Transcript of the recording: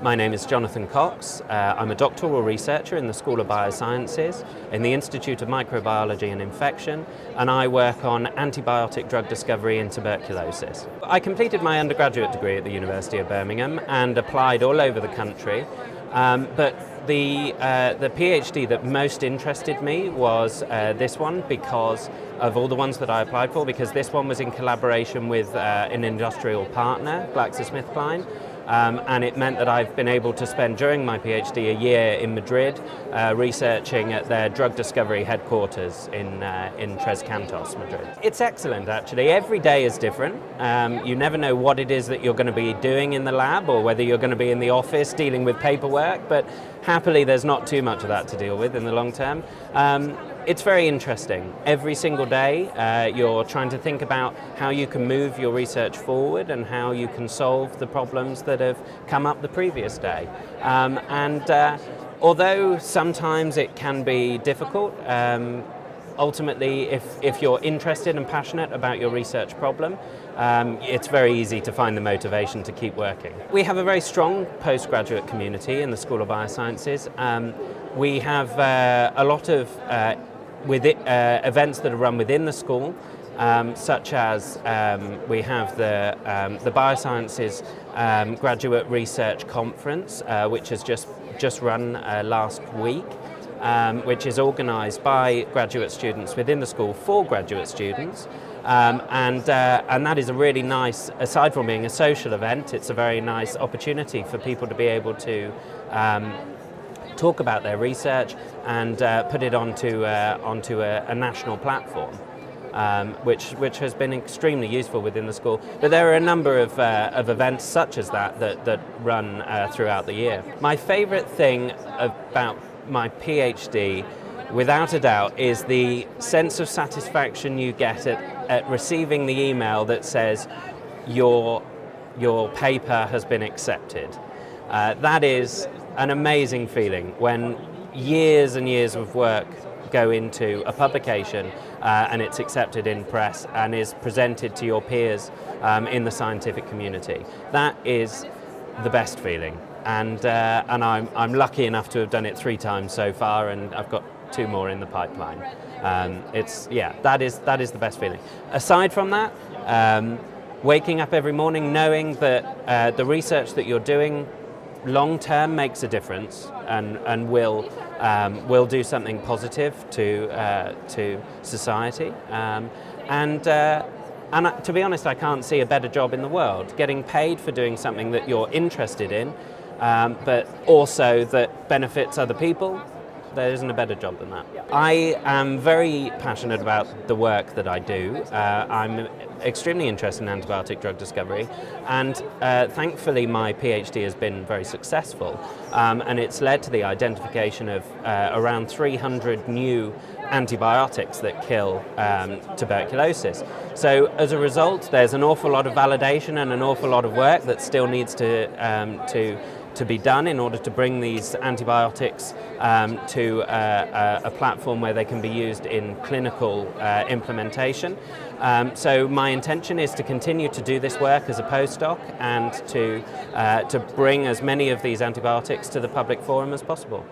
My name is Jonathan Cox. I'm a doctoral researcher in the School of Biosciences in the Institute of Microbiology and Infection, and I work on antibiotic drug discovery in tuberculosis. I completed my undergraduate degree at the University of Birmingham and applied all over the country, but the PhD that most interested me was this one because of all the ones that I applied for, because this one was in collaboration with an industrial partner, GlaxoSmithKline. And it meant that I've been able to spend during my PhD a year in Madrid researching at their drug discovery headquarters in Tres Cantos, Madrid. It's excellent, actually. Every day is different. You never know what it is that you're going to be doing in the lab or whether you're going to be in the office dealing with paperwork, but happily there's not too much of that to deal with in the long term. It's very interesting. Every single day you're trying to think about how you can move your research forward and how you can solve the problems that have come up the previous day. Although sometimes it can be difficult, ultimately if you're interested and passionate about your research problem, it's very easy to find the motivation to keep working. We have a very strong postgraduate community in the School of Biosciences. We have a lot of events that are run within the school, such as we have the Biosciences Graduate Research Conference, which has just run last week, which is organised by graduate students within the school for graduate students. And that is a really nice, aside from being a social event, it's a very nice opportunity for people to be able to talk about their research and put it onto a national platform, which has been extremely useful within the school. But there are a number of events such as that run throughout the year. My favourite thing about my PhD, without a doubt, is the sense of satisfaction you get at receiving the email that says your paper has been accepted. That is an amazing feeling when years and years of work go into a publication and it's accepted in press and is presented to your peers in the scientific community. That is the best feeling, and I'm lucky enough to have done it 3 times so far, and I've got 2 more in the pipeline. That is the best feeling. Aside from that, waking up every morning knowing that the research that you're doing long term makes a difference and will do something positive to society. And to be honest, I can't see a better job in the world. Getting paid for doing something that you're interested in, but also that benefits other people. There isn't a better job than that. I am very passionate about the work that I do. I'm extremely interested in antibiotic drug discovery, and thankfully my PhD has been very successful, and it's led to the identification of around 300 new antibiotics that kill tuberculosis. So as a result, there's an awful lot of validation and an awful lot of work that still needs to be done in order to bring these antibiotics to a platform where they can be used in clinical implementation. So my intention is to continue to do this work as a postdoc and to bring as many of these antibiotics to the public forum as possible.